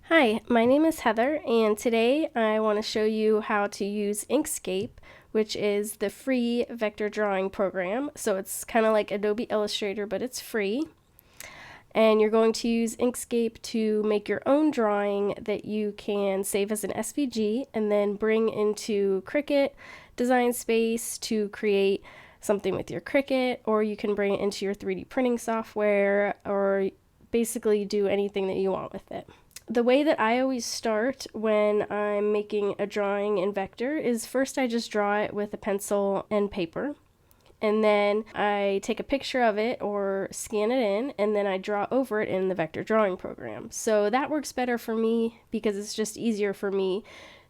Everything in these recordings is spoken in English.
Hi, my name is Heather, and today I want to show you how to use Inkscape, which is the free vector drawing program. So it's kind of like Adobe Illustrator, but it's free. And you're going to use Inkscape to make your own drawing that you can save as an SVG and then bring into Cricut Design Space to create something with your Cricut, or you can bring it into your 3D printing software, or basically do anything that you want with it. The way that I always start when I'm making a drawing in vector is first I just draw it with a pencil and paper, and then I take a picture of it or scan it in, and then I draw over it in the vector drawing program. So that works better for me because it's just easier for me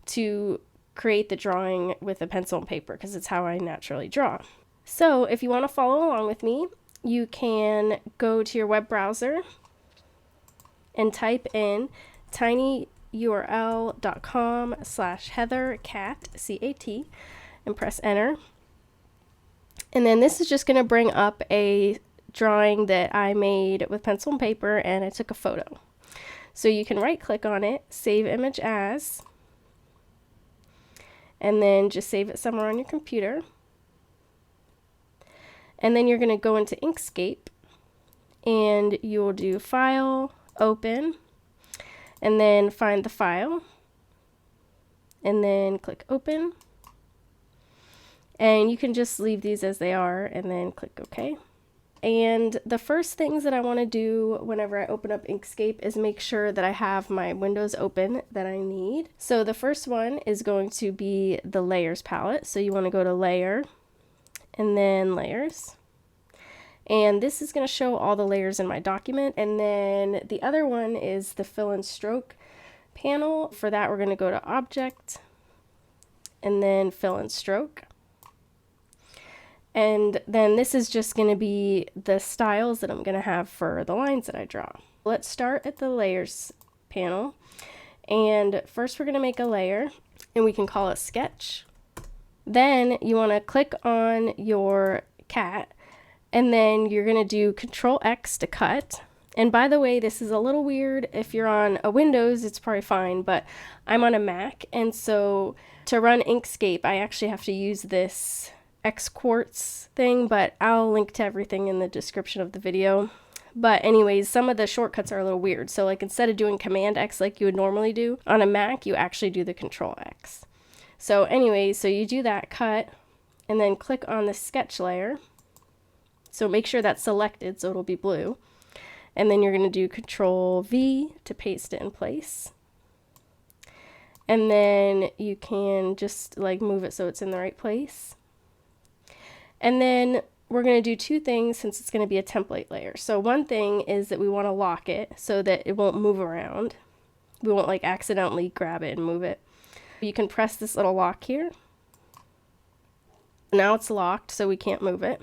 to create the drawing with a pencil and paper because it's how I naturally draw. So if you want to follow along with me, you can go to your web browser and type in tinyurl.com/heathercat, C-A-T, and press enter. And then this is just going to bring up a drawing that I made with pencil and paper, and I took a photo. So you can right click on it, save image as, and then just save it somewhere on your computer. And then you're going to go into Inkscape, and you'll do File, Open, and then find the file, and then click Open. And you can just leave these as they are and then click OK. And the first things that I want to do whenever I open up Inkscape is make sure that I have my windows open that I need. So the first one is going to be the Layers palette. So you want to go to Layer and then Layers. And this is going to show all the layers in my document. And then the other one is the Fill and Stroke panel. For that, we're going to go to Object and then Fill and Stroke. And then this is just going to be the styles that I'm going to have for the lines that I draw. Let's start at the Layers panel. And first we're going to make a layer, and we can call it Sketch. Then you want to click on your cat, and then you're going to do Control X to cut. And by the way, this is a little weird. If you're on a Windows, it's probably fine, but I'm on a Mac, and so to run Inkscape, I actually have to use this X Quartz thing, but I'll link to everything in the description of the video. But anyways, some of the shortcuts are a little weird. So like instead of doing Command X like you would normally do on a Mac, you actually do the Control X. So anyways, so you do that, cut, and then click on the sketch layer. So make sure that's selected so it'll be blue. And then you're going to do Control V to paste it in place. And then you can just like move it so it's in the right place. And then we're going to do two things since it's going to be a template layer. So one thing is that we want to lock it so that it won't move around. We won't like accidentally grab it and move it. You can press this little lock here. Now it's locked so we can't move it.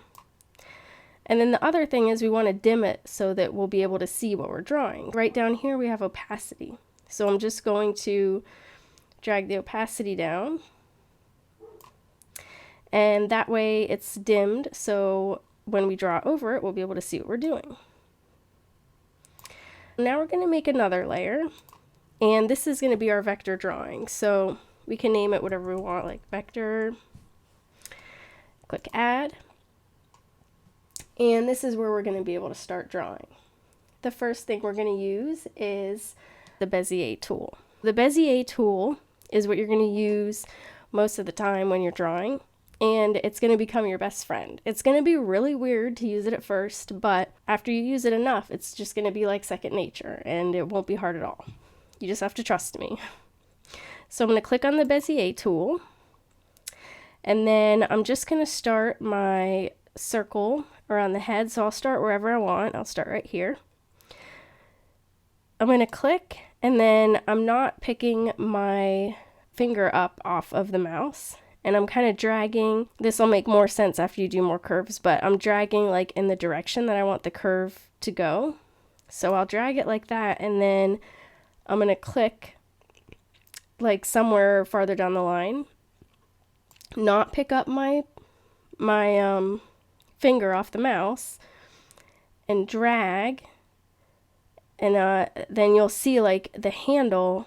And then the other thing is we want to dim it so that we'll be able to see what we're drawing. Right down here we have opacity. So I'm just going to drag the opacity down. And that way it's dimmed, so when we draw over it, we'll be able to see what we're doing. Now we're going to make another layer, and this is going to be our vector drawing. So we can name it whatever we want, like vector. Click Add. And this is where we're going to be able to start drawing. The first thing we're going to use is the Bezier tool. The Bezier tool is what you're going to use most of the time when you're drawing, and it's going to become your best friend. It's going to be really weird to use it at first, but after you use it enough, it's just going to be like second nature, and it won't be hard at all. You just have to trust me. So I'm going to click on the Bezier tool, and then I'm just going to start my circle around the head. So I'll start wherever I want. I'll start right here. I'm going to click, and then I'm not picking my finger up off of the mouse, and I'm kind of dragging. This will make more sense after you do more curves, but I'm dragging like in the direction that I want the curve to go. So I'll drag it like that, and then I'm going to click like somewhere farther down the line, not pick up my finger off the mouse, and drag, And then you'll see like the handle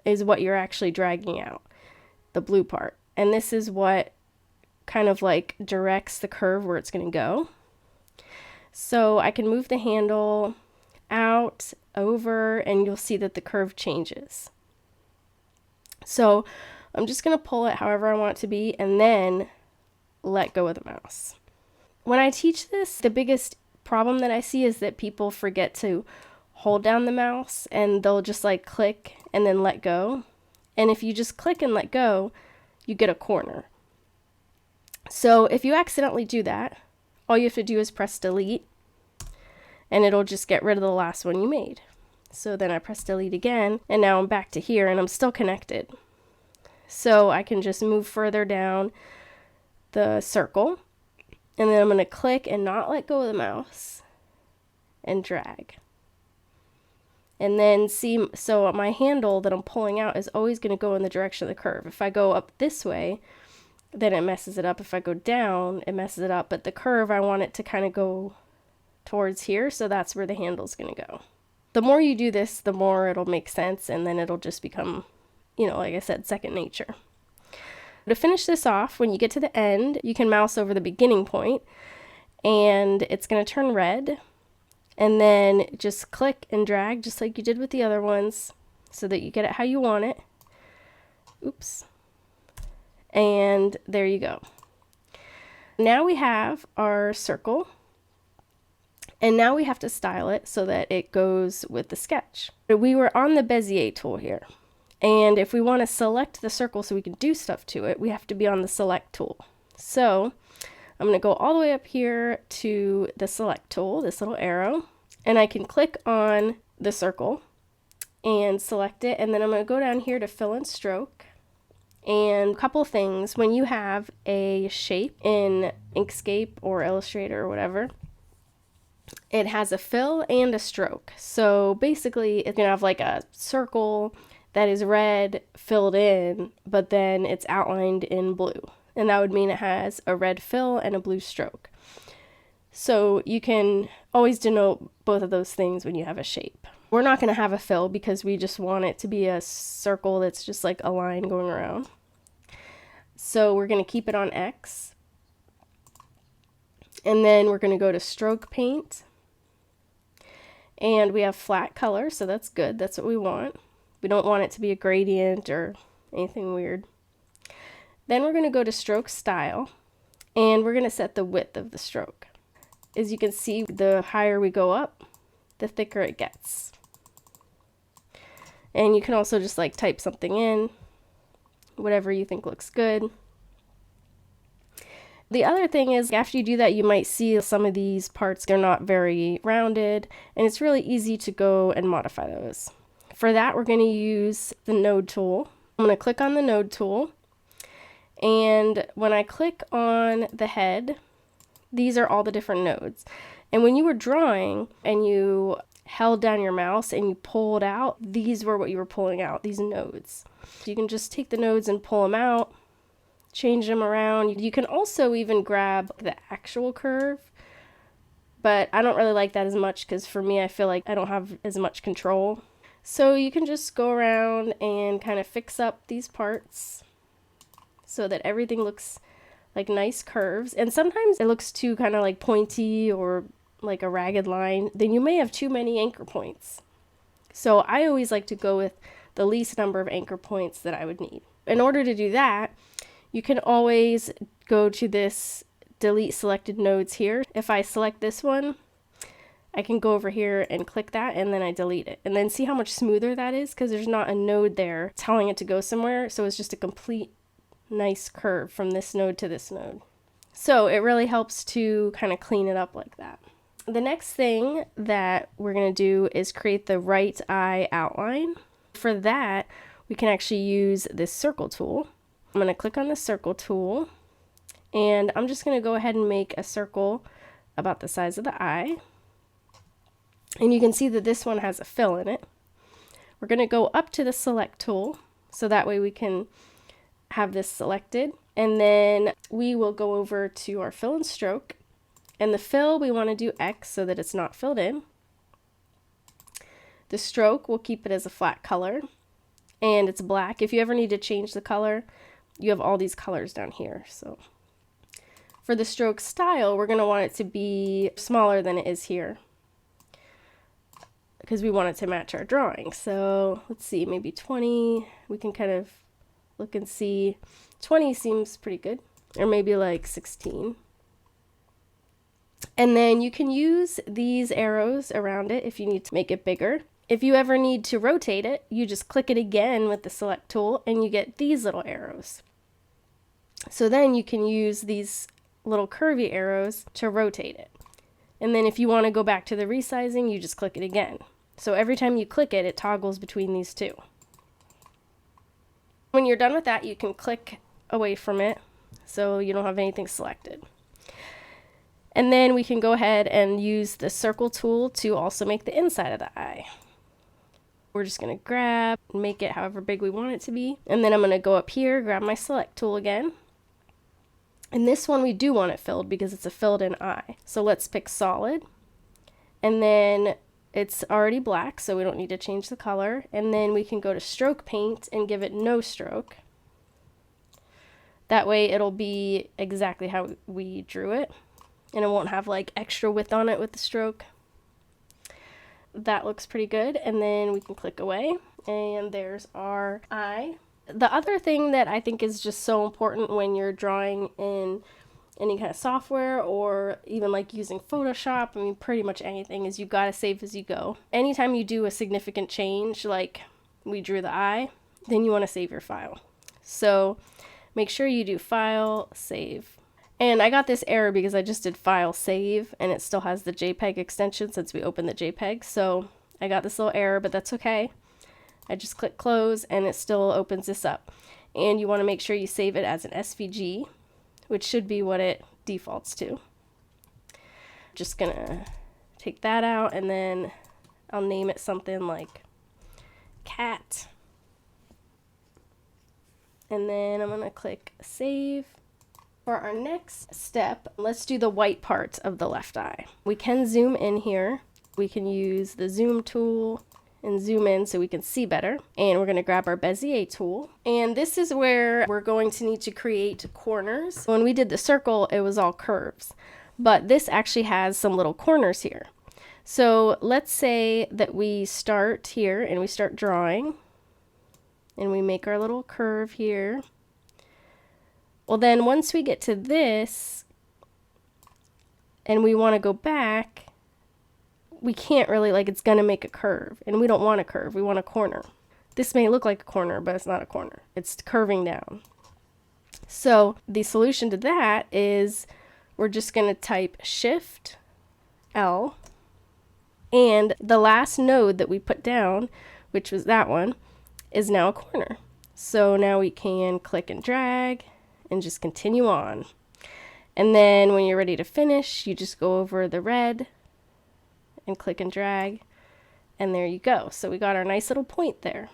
is what you're actually dragging out, the blue part. And this is what kind of like directs the curve where it's going to go. So I can move the handle out, over, and you'll see that the curve changes. So I'm just going to pull it however I want it to be and then let go of the mouse. When I teach this, the biggest problem that I see is that people forget to hold down the mouse and they'll just like click and then let go. And if you just click and let go, you get a corner. So if you accidentally do that, all you have to do is press delete and it'll just get rid of the last one you made. So then I press delete again and now I'm back to here and I'm still connected. So I can just move further down the circle and then I'm going to click and not let go of the mouse and drag. And then see, so my handle that I'm pulling out is always going to go in the direction of the curve. If I go up this way, then it messes it up. If I go down, it messes it up. But the curve, I want it to kind of go towards here, so that's where the handle's going to go. The more you do this, the more it'll make sense, and then it'll just become, you know, like I said, second nature. To finish this off, when you get to the end, you can mouse over the beginning point, and it's going to turn red. And then just click and drag just like you did with the other ones so that you get it how you want it. Oops. And there you go. Now we have our circle. And now we have to style it so that it goes with the sketch. We were on the Bezier tool here. And if we want to select the circle so we can do stuff to it, we have to be on the select tool. So I'm going to go all the way up here to the select tool, this little arrow, and I can click on the circle and select it. And then I'm going to go down here to fill and stroke. And a couple things, when you have a shape in Inkscape or Illustrator or whatever, it has a fill and a stroke. So basically it's going to have like a circle that is red filled in, but then it's outlined in blue. And that would mean it has a red fill and a blue stroke. So you can always denote both of those things when you have a shape. We're not going to have a fill because we just want it to be a circle that's just like a line going around. So we're going to keep it on X. And then we're going to go to stroke paint. And we have flat color, so that's good. That's what we want. We don't want it to be a gradient or anything weird. Then we're going to go to stroke style, and we're going to set the width of the stroke. As you can see, the higher we go up, the thicker it gets. And you can also just like type something in, whatever you think looks good. The other thing is, after you do that, you might see some of these parts, they're not very rounded, and it's really easy to go and modify those. For that, we're going to use the node tool. I'm going to click on the node tool. And when I click on the head, these are all the different nodes. And when you were drawing and you held down your mouse and you pulled out, these were what you were pulling out, these nodes. So you can just take the nodes and pull them out, change them around. You can also even grab the actual curve, but I don't really like that as much because for me, I feel like I don't have as much control. So you can just go around and kind of fix up these parts so that everything looks like nice curves. And sometimes it looks too kind of like pointy or like a ragged line. Then you may have too many anchor points. So I always like to go with the least number of anchor points that I would need. In order to do that, you can always go to this delete selected nodes here. If I select this one, I can go over here and click that and then I delete it. And then see how much smoother that is because there's not a node there telling it to go somewhere. So it's just a complete nice curve from this node to this node. So it really helps to kind of clean it up like that. The next thing that we're going to do is create the right eye outline. For that, we can actually use this circle tool. I'm going to click on the circle tool and I'm just going to go ahead and make a circle about the size of the eye. And you can see that this one has a fill in it. We're going to go up to the select tool so that way we can have this selected. And then we will go over to our fill and stroke. And the fill, we want to do X so that it's not filled in. The stroke, we'll keep it as a flat color, and it's black. If you ever need to change the color, you have all these colors down here. So for the stroke style, we're going to want it to be smaller than it is here, because we want it to match our drawing. So let's see, maybe 20. We can kind of look and see. 20 seems pretty good, or maybe like 16. And then you can use these arrows around it if you need to make it bigger. If you ever need to rotate it, you just click it again with the select tool and you get these little arrows. So then you can use these little curvy arrows to rotate it. And then if you want to go back to the resizing, you just click it again. So every time you click it, it toggles between these two. When you're done with that, you can click away from it so you don't have anything selected. And then we can go ahead and use the circle tool to also make the inside of the eye. We're just going to grab and make it however big we want it to be. And then I'm going to go up here, grab my select tool again. And this one we do want it filled because it's a filled in eye. So let's pick solid. And then it's already black, so we don't need to change the color. And then we can go to stroke paint and give it no stroke. That way it'll be exactly how we drew it. And it won't have like extra width on it with the stroke. That looks pretty good. And then we can click away and there's our eye. The other thing that I think is just so important when you're drawing in any kind of software or even like using Photoshop, I mean pretty much anything, is you gotta save as you go. Anytime you do a significant change, like we drew the eye, then you want to save your file. So make sure you do file, save. And I got this error because I just did file save and it still has the JPEG extension since we opened the JPEG. So I got this little error, but that's okay. I just click close and it still opens this up. And you want to make sure you save it as an SVG, which should be what it defaults to. Just gonna take that out and then I'll name it something like cat. And then I'm gonna click save. For our next step, let's do the white part of the left eye. We can zoom in here. We can use the zoom tool and zoom in so we can see better. And we're going to grab our Bezier tool. And this is where we're going to need to create corners. When we did the circle, it was all curves. But this actually has some little corners here. So let's say that we start here and we start drawing. And we make our little curve here. Well, then once we get to this and we want to go back, we can't really, like, it's going to make a curve. And we don't want a curve. We want a corner. This may look like a corner, but it's not a corner. It's curving down. So the solution to that is we're just going to type Shift L. And the last node that we put down, which was that one, is now a corner. So now we can click and drag and just continue on. And then when you're ready to finish, you just go over the red and click and drag, and there you go. So we got our nice little point there.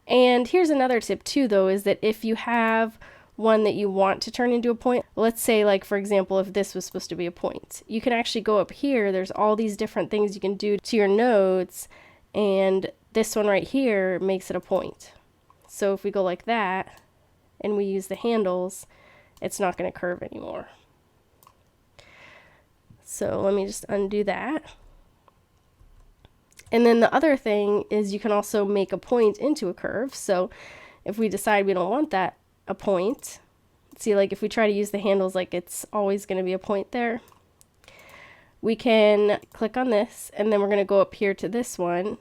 And here's another tip too, though, is that if you have one that you want to turn into a point, let's say, like, for example, if this was supposed to be a point, you can actually go up here. There's all these different things you can do to your nodes, and this one right here makes it a point. So if we go like that and we use the handles, it's not going to curve anymore. So let me just undo that. And then the other thing is you can also make a point into a curve. So if we decide we don't want that a point, see, like if we try to use the handles like it's always going to be a point there, we can click on this and then we're going to go up here to this one,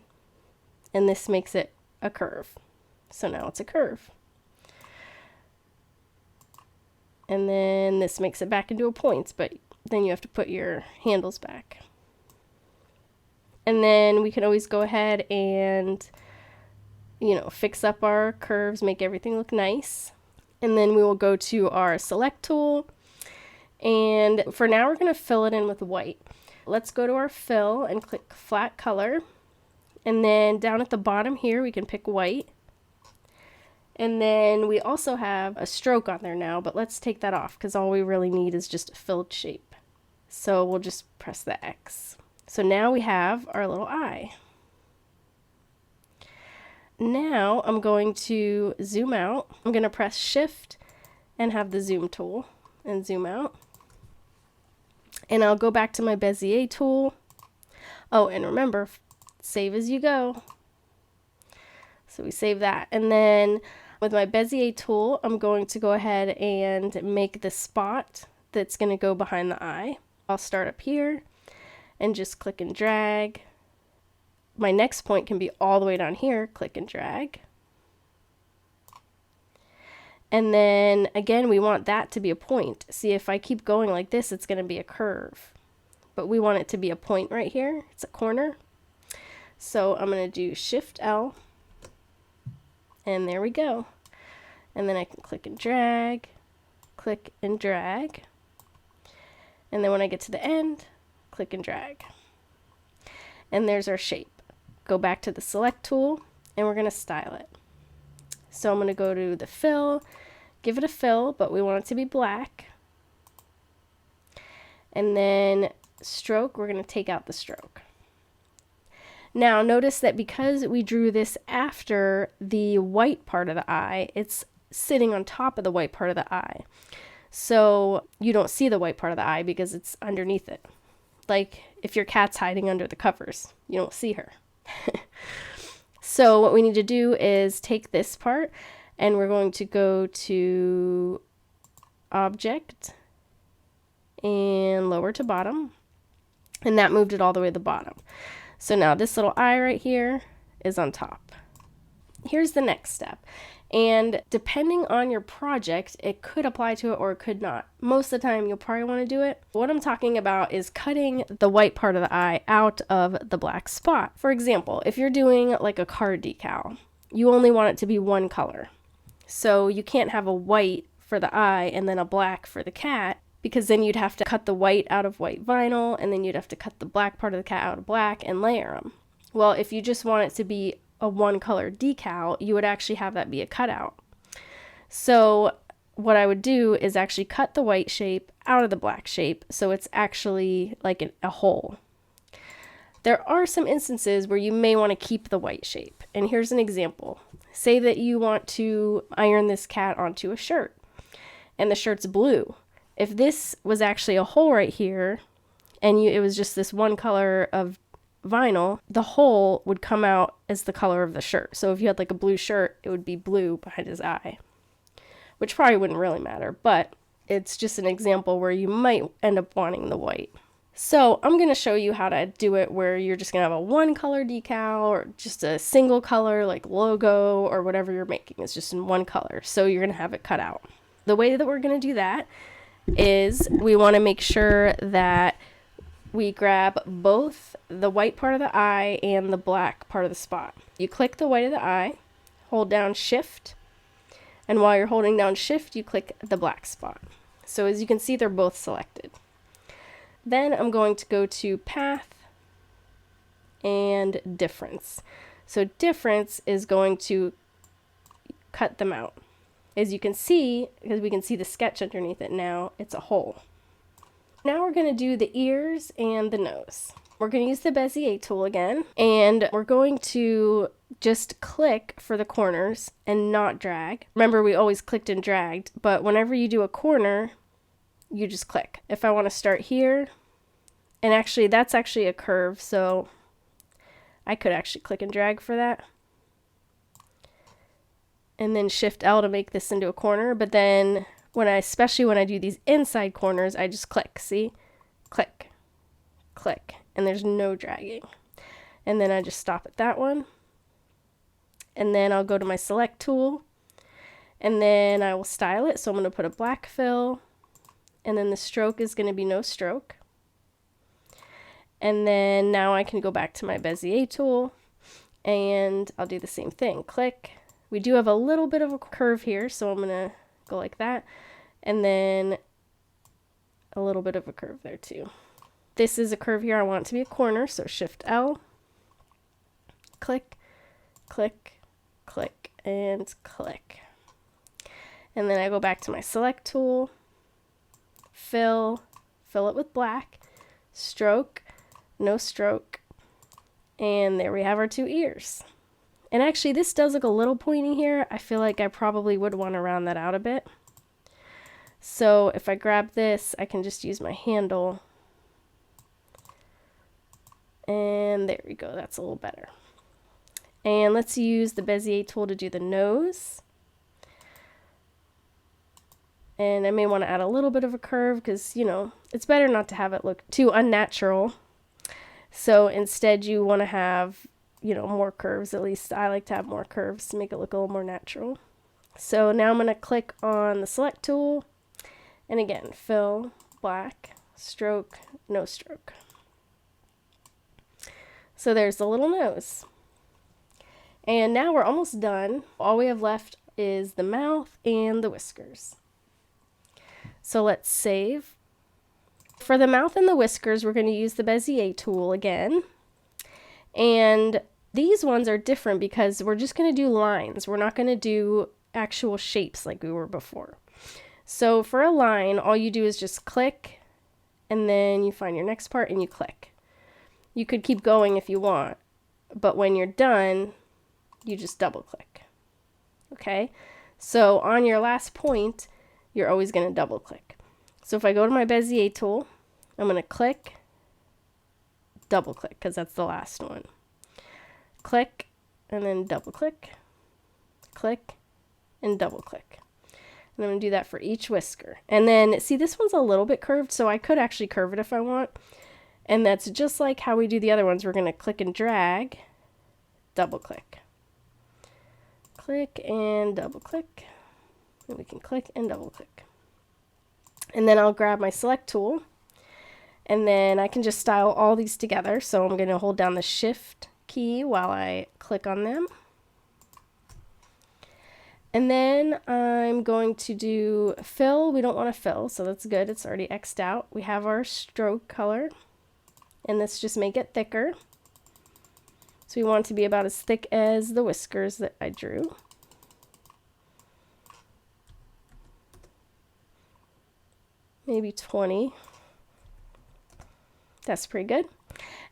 and this makes it a curve. So now it's a curve. And then this makes it back into a point, but then you have to put your handles back. And then we can always go ahead and, you know, fix up our curves, make everything look nice. And then we will go to our select tool. And for now, we're going to fill it in with white. Let's go to our fill and click flat color. And then down at the bottom here, we can pick white. And then we also have a stroke on there now, but let's take that off because all we really need is just a filled shape. So we'll just press the X. So now we have our little eye. Now I'm going to zoom out. I'm going to press Shift and have the zoom tool and zoom out. And I'll go back to my Bezier tool. Oh, and remember, save as you go. So we save that. And then with my Bezier tool, I'm going to go ahead and make the spot that's going to go behind the eye. I'll start up here and just click and drag. My next point can be all the way down here, click and drag. And then again, we want that to be a point. See, if I keep going like this, it's going to be a curve. But we want it to be a point right here. It's a corner. So I'm going to do Shift L. And there we go. And then I can click and drag, click and drag. And then when I get to the end, click and drag. And there's our shape. Go back to the select tool and we're going to style it. So I'm going to go to the fill, give it a fill, but we want it to be black. And then stroke, we're going to take out the stroke. Now notice that because we drew this after the white part of the eye, it's sitting on top of the white part of the eye. So you don't see the white part of the eye because it's underneath it. Like if your cat's hiding under the covers, you don't see her. So what we need to do is take this part and we're going to go to Object and lower to bottom. And that moved it all the way to the bottom. So now this little eye right here is on top. Here's the next step. And depending on your project, it could apply to it or it could not. Most of the time, you'll probably want to do it. What I'm talking about is cutting the white part of the eye out of the black spot. For example, if you're doing like a car decal, you only want it to be one color. So you can't have a white for the eye and then a black for the cat, because then you'd have to cut the white out of white vinyl and then you'd have to cut the black part of the cat out of black and layer them. Well, if you just want it to be a one color decal, you would actually have that be a cutout. So what I would do is actually cut the white shape out of the black shape so it's actually like a hole. There are some instances where you may want to keep the white shape. And here's an example. Say that you want to iron this cat onto a shirt and the shirt's blue. If this was actually a hole right here and it was just this one color of vinyl, the hole would come out as the color of the shirt. So if you had like a blue shirt, it would be blue behind his eye, which probably wouldn't really matter, but it's just an example where you might end up wanting the white. So I'm going to show you how to do it where you're just going to have a one color decal or just a single color like logo or whatever you're making. It's just in one color. So you're going to have it cut out. The way that we're going to do that is we want to make sure that we grab both the white part of the eye and the black part of the spot. You click the white of the eye, hold down Shift, and while you're holding down Shift, you click the black spot. So as you can see, they're both selected. Then I'm going to go to Path and Difference. So Difference is going to cut them out. As you can see, because we can see the sketch underneath it now, it's a hole. Now we're going to do the ears and the nose. We're going to use the Bezier tool again, and we're going to just click for the corners and not drag. Remember, we always clicked and dragged, but whenever you do a corner, you just click. If I want to start here, and actually that's actually a curve, so I could actually click and drag for that. And then Shift L to make this into a corner, but then especially when I do these inside corners, I just click, see? Click, click, and there's no dragging. And then I just stop at that one. And then I'll go to my select tool, and then I will style it. So I'm going to put a black fill, and then the stroke is going to be no stroke. And then now I can go back to my Bezier tool, and I'll do the same thing. Click. We do have a little bit of a curve here, so I'm going to go like that. And then a little bit of a curve there too. This is a curve here. I want it to be a corner, so Shift L, click, click, click, and click. And then I go back to my select tool, fill it with black, stroke, no stroke, and there we have our two ears. And actually this does look a little pointy here. I feel like I probably would want to round that out a bit. So if I grab this, I can just use my handle. And there we go, that's a little better. And let's use the Bezier tool to do the nose. And I may want to add a little bit of a curve because, you know, it's better not to have it look too unnatural. So instead you want to have, you know, more curves. At least I like to have more curves to make it look a little more natural. So now I'm going to click on the select tool. And again, fill, black, stroke, no stroke. So there's the little nose. And now we're almost done. All we have left is the mouth and the whiskers. So let's save. For the mouth and the whiskers, we're going to use the Bezier tool again. And these ones are different because we're just going to do lines. We're not going to do actual shapes like we were before. So for a line, all you do is just click, and then you find your next part and you click. You could keep going if you want, but when you're done, you just double click. Okay? So on your last point, you're always going to double click. So if I go to my Bezier tool, I'm going to click, double click, because that's the last one. Click, and then double click, and double click. And I'm going to do that for each whisker. And then, see, this one's a little bit curved, so I could actually curve it if I want. And that's just like how we do the other ones. We're going to click and drag, double click. Click and double click. And we can click and double click. And then I'll grab my select tool. And then I can just style all these together. So I'm going to hold down the shift key while I click on them. And then I'm going to do fill. We don't want to fill, so that's good. It's already X'd out. We have our stroke color. And let's just make it thicker. So we want it to be about as thick as the whiskers that I drew. Maybe 20. That's pretty good.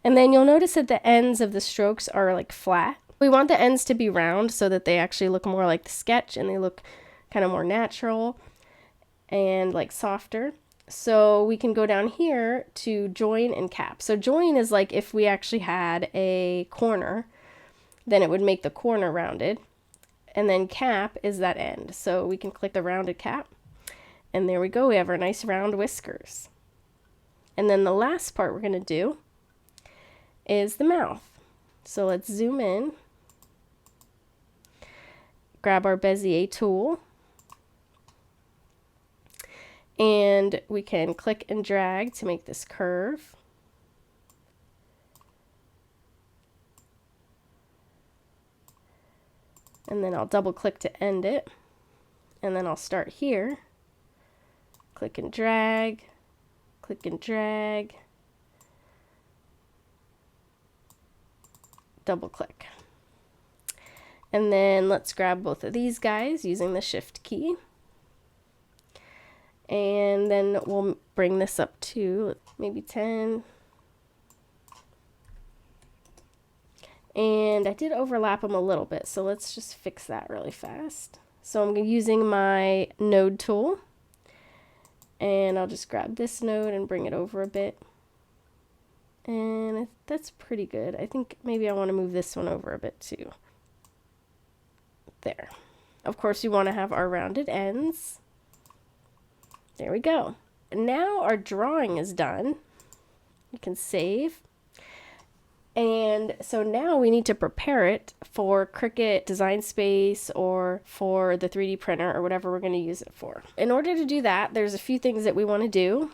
And then you'll notice that the ends of the strokes are like flat. We want the ends to be round so that they actually look more like the sketch and they look kind of more natural and like softer. So we can go down here to join and cap. So join is like if we actually had a corner, then it would make the corner rounded. And then cap is that end. So we can click the rounded cap. And there we go. We have our nice round whiskers. And then the last part we're going to do is the mouth. So let's zoom in. Grab our Bezier tool. And we can click and drag to make this curve. And then I'll double click to end it. And then I'll start here. Click and drag. Click and drag. Double click. And then let's grab both of these guys using the shift key. And then we'll bring this up to maybe 10. And I did overlap them a little bit, so let's just fix that really fast. So I'm using my node tool. And I'll just grab this node and bring it over a bit. And that's pretty good. I think maybe I want to move this one over a bit too. There. Of course, we want to have our rounded ends. There we go. Now our drawing is done. You can save. And so now we need to prepare it for Cricut Design Space or for the 3D printer or whatever we're going to use it for. In order to do that, there's a few things that we want to do.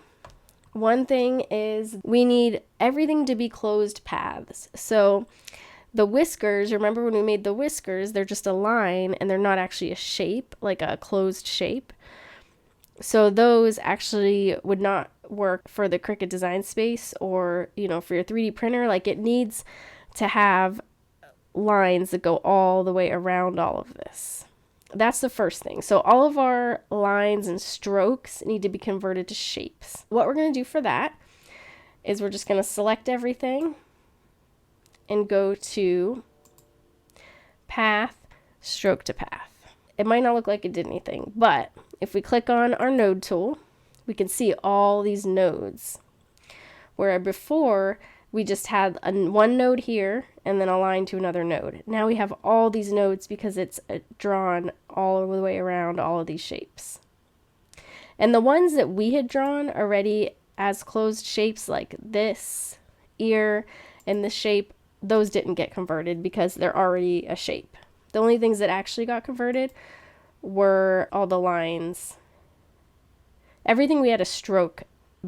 One thing is we need everything to be closed paths. So the whiskers, remember when we made the whiskers, they're just a line and they're not actually a shape, like a closed shape. So those actually would not work for the Cricut Design Space or, you know, for your 3D printer. Like it needs to have lines that go all the way around all of this. That's the first thing. So all of our lines and strokes need to be converted to shapes. What we're going to do for that is we're just going to select everything and go to path, stroke to path. It might not look like it did anything, but if we click on our node tool, we can see all these nodes. Where before, we just had one node here and then a line to another node. Now we have all these nodes because it's drawn all the way around all of these shapes. And the ones that we had drawn already as closed shapes, like this ear and this shape, those didn't get converted because they're already a shape. The only things that actually got converted were all the lines. Everything we had a stroke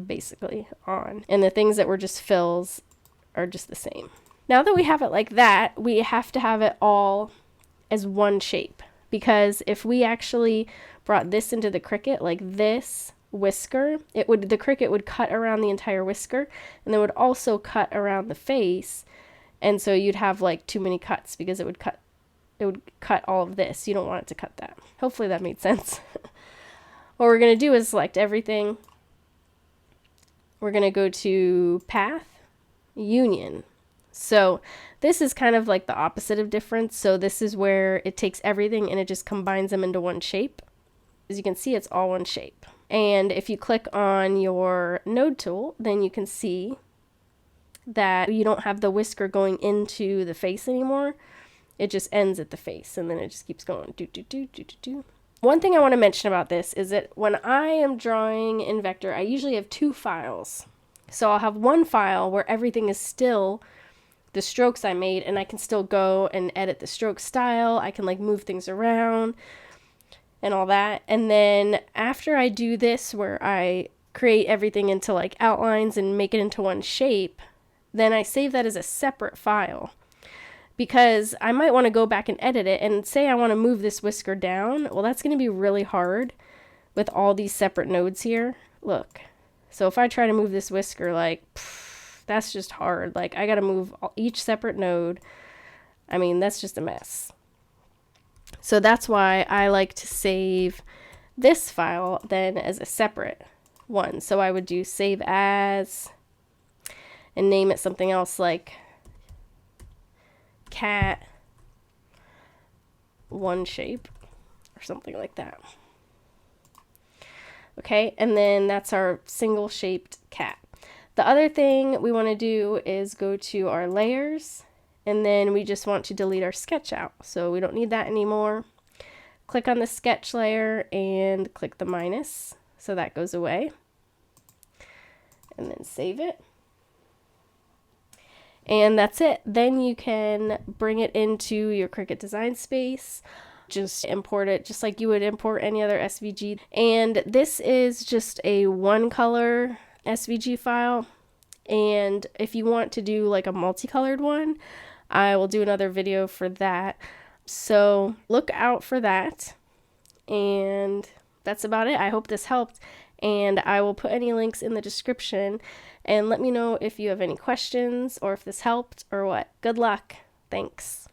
basically on, and the things that were just fills are just the same. Now that we have it like that, we have to have it all as one shape, because if we actually brought this into the Cricut, like this whisker, the Cricut would cut around the entire whisker, and then would also cut around the face, and so you'd have like too many cuts because it would cut all of this. You don't want it to cut that. Hopefully that made sense. What we're going to do is select everything. We're going to go to Path, Union. So this is kind of like the opposite of difference. So this is where it takes everything and it just combines them into one shape. As you can see, it's all one shape. And if you click on your node tool, then you can see that you don't have the whisker going into the face anymore. It just ends at the face, and then it just keeps going. One thing I want to mention about this is that when I am drawing in Vector, I usually have two files. So I'll have one file where everything is still the strokes I made, and I can still go and edit the stroke style. I can like move things around and all that. And then after I do this, where I create everything into like outlines and make it into one shape, then I save that as a separate file. Because I might want to go back and edit it, and say I want to move this whisker down. Well, that's going to be really hard with all these separate nodes here. Look. So if I try to move this whisker, like, that's just hard. Like, I got to move each separate node. I mean, that's just a mess. So that's why I like to save this file then as a separate one. So I would do save as and name it something else like cat one shape or something like that. Okay, and then that's our single shaped cat. The other thing we want to do is go to our layers, and then we just want to delete our sketch out. So we don't need that anymore. Click on the sketch layer and click the minus, so that goes away. And then save it. And that's it. Then you can bring it into your Cricut design space. Just import it just like you would import any other SVG. And this is just a one color SVG file. And if you want to do like a multicolored one, I will do another video for that. So look out for that. And that's about it. I hope this helped. And I will put any links in the description, and let me know if you have any questions or if this helped or what. Good luck. Thanks.